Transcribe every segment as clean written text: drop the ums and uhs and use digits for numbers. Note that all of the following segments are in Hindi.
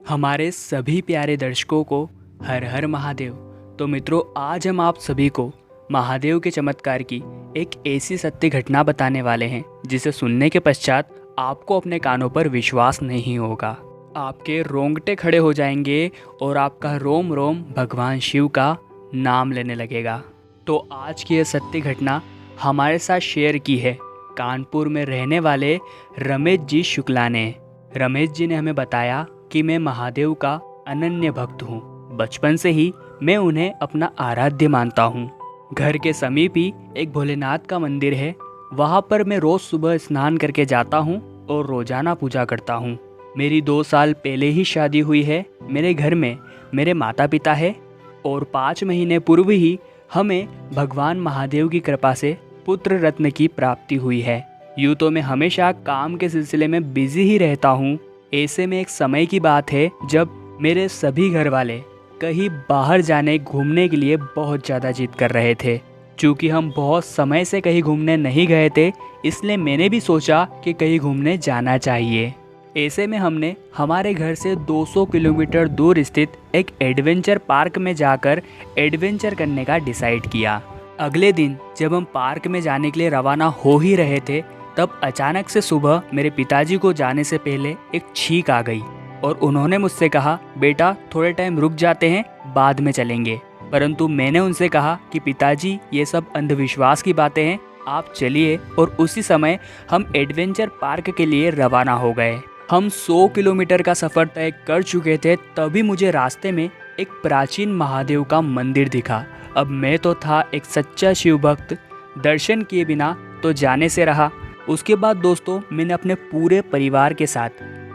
हमारे सभी प्यारे दर्शकों को हर हर महादेव। तो मित्रों, आज हम आप सभी को महादेव के चमत्कार की एक ऐसी सत्य घटना बताने वाले हैं जिसे सुनने के पश्चात आपको अपने कानों पर विश्वास नहीं होगा। आपके रोंगटे खड़े हो जाएंगे और आपका रोम रोम भगवान शिव का नाम लेने लगेगा। तो आज की यह सत्य घटना हमारे साथ शेयर की है कानपुर में रहने वाले रमेश जी शुक्ला ने। रमेश जी ने हमें बताया कि मैं महादेव का अनन्य भक्त हूँ। बचपन से ही मैं उन्हें अपना आराध्य मानता हूँ। घर के समीप ही एक भोलेनाथ का मंदिर है। वहाँ पर मैं रोज़ सुबह स्नान करके जाता हूँ और रोजाना पूजा करता हूँ। मेरी 2 साल पहले ही शादी हुई है। मेरे घर में मेरे माता पिता है और 5 महीने पूर्व ही हमें भगवान महादेव की कृपा से पुत्र रत्न की प्राप्ति हुई है। यूँ तो मैं हमेशा काम के सिलसिले में बिजी ही रहता हूँ। ऐसे में एक समय की बात है जब मेरे सभी घर वाले कहीं बाहर जाने घूमने के लिए बहुत ज़्यादा जिद कर रहे थे। चूँकि हम बहुत समय से कहीं घूमने नहीं गए थे, इसलिए मैंने भी सोचा कि कहीं घूमने जाना चाहिए। ऐसे में हमने हमारे घर से 200 किलोमीटर दूर स्थित एक एडवेंचर पार्क में जाकर एडवेंचर करने का डिसाइड किया। अगले दिन जब हम पार्क में जाने के लिए रवाना हो ही रहे थे, तब अचानक से सुबह मेरे पिताजी को जाने से पहले एक छींक आ गई और उन्होंने मुझसे कहा, बेटा थोड़े टाइम रुक जाते हैं, बाद में चलेंगे। परंतु मैंने उनसे कहा कि पिताजी ये सब अंधविश्वास की बातें हैं, आप चलिए। और उसी समय हम एडवेंचर पार्क के लिए रवाना हो गए। हम 100 किलोमीटर का सफ़र तय कर चुके थे, तभी मुझे रास्ते में एक प्राचीन महादेव का मंदिर दिखा। अब मैं तो था एक सच्चा शिव भक्त, दर्शन किए बिना तो जाने से रहा। उसके बाद दोस्तों, मैंने अपने पूरे परिवार के साथ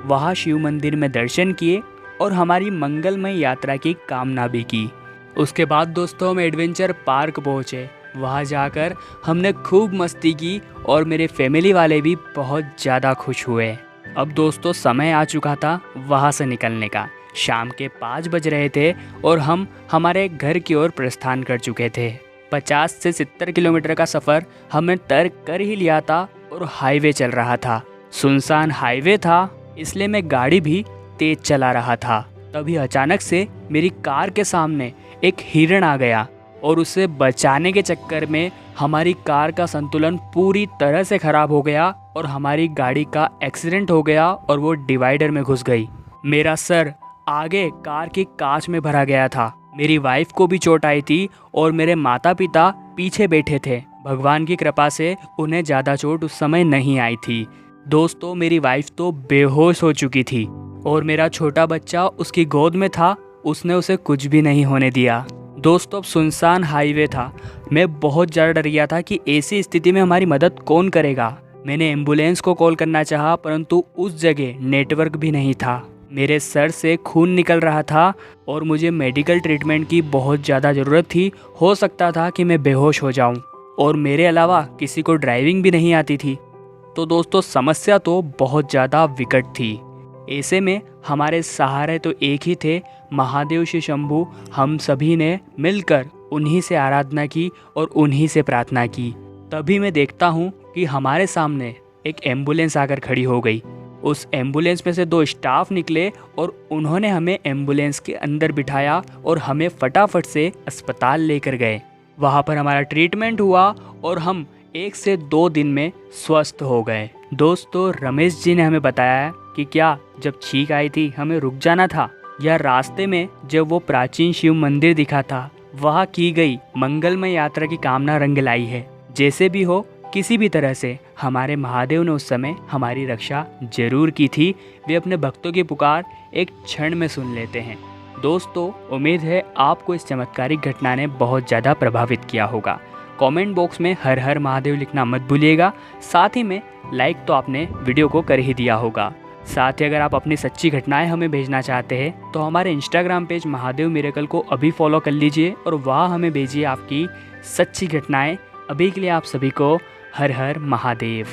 वहाँ शिव मंदिर में दर्शन किए और हमारी मंगलमय यात्रा की कामना भी की। उसके बाद दोस्तों हम एडवेंचर पार्क पहुँचे। वहाँ जाकर हमने खूब मस्ती की और मेरे फैमिली वाले भी बहुत ज़्यादा खुश हुए। अब दोस्तों समय आ चुका था वहाँ से निकलने का। शाम के 5 बज रहे थे और हम हमारे घर की ओर प्रस्थान कर चुके थे। 50 से 70 किलोमीटर का सफ़र हमने तय कर ही लिया था और हाईवे चल रहा था। सुनसान हाईवे था, इसलिए मैं गाड़ी भी तेज चला रहा था। तभी अचानक से मेरी कार के सामने एक हिरण आ गया और उसे बचाने के चक्कर में हमारी कार का संतुलन पूरी तरह से ख़राब हो गया और हमारी गाड़ी का एक्सीडेंट हो गया और वो डिवाइडर में घुस गई। मेरा सर आगे कार की कांच में भरा गया था। मेरी वाइफ को भी चोट आई थी और मेरे माता पिता पीछे बैठे थे। भगवान की कृपा से उन्हें ज़्यादा चोट उस समय नहीं आई थी। दोस्तों मेरी वाइफ तो बेहोश हो चुकी थी और मेरा छोटा बच्चा उसकी गोद में था। उसने उसे कुछ भी नहीं होने दिया। दोस्तों अब सुनसान हाईवे था। मैं बहुत ज़्यादा डर गया था कि ऐसी स्थिति में हमारी मदद कौन करेगा। मैंने एम्बुलेंस को कॉल करना चाहा, परंतु उस जगह नेटवर्क भी नहीं था। मेरे सर से खून निकल रहा था और मुझे मेडिकल ट्रीटमेंट की बहुत ज़्यादा ज़रूरत थी। हो सकता था कि मैं बेहोश हो जाऊं और मेरे अलावा किसी को ड्राइविंग भी नहीं आती थी। तो दोस्तों समस्या तो बहुत ज़्यादा विकट थी। ऐसे में हमारे सहारे तो एक ही थे, महादेव श्री शंभू। हम सभी ने मिलकर उन्हीं से आराधना की और उन्हीं से प्रार्थना की। तभी मैं देखता हूँ कि हमारे सामने एक एम्बुलेंस आकर खड़ी हो गई। उस एम्बुलेंस में से 2 स्टाफ निकले और उन्होंने हमें एम्बुलेंस के अंदर बिठाया और हमें फटाफट से अस्पताल लेकर गए। वहाँ पर हमारा ट्रीटमेंट हुआ और हम 1 से 2 दिन में स्वस्थ हो गए। दोस्तों रमेश जी ने हमें बताया कि क्या जब छींक आई थी हमें रुक जाना था, या रास्ते में जब वो प्राचीन शिव मंदिर दिखा था वहाँ की गई मंगलमय यात्रा की कामना रंग लाई है। जैसे भी हो, किसी भी तरह से हमारे महादेव ने उस समय हमारी रक्षा जरूर की थी। वे अपने भक्तों की पुकार एक क्षण में सुन लेते हैं। दोस्तों उम्मीद है आपको इस चमत्कारिक घटना ने बहुत ज़्यादा प्रभावित किया होगा। कमेंट बॉक्स में हर हर महादेव लिखना मत भूलिएगा। साथ ही में लाइक तो आपने वीडियो को कर ही दिया होगा। साथ ही अगर आप अपनी सच्ची घटनाएं हमें भेजना चाहते हैं तो हमारे इंस्टाग्राम पेज महादेव मिरेकल को अभी फॉलो कर लीजिए और वहाँ हमें भेजिए आपकी सच्ची घटनाएं। अभी के लिए आप सभी को हर हर महादेव।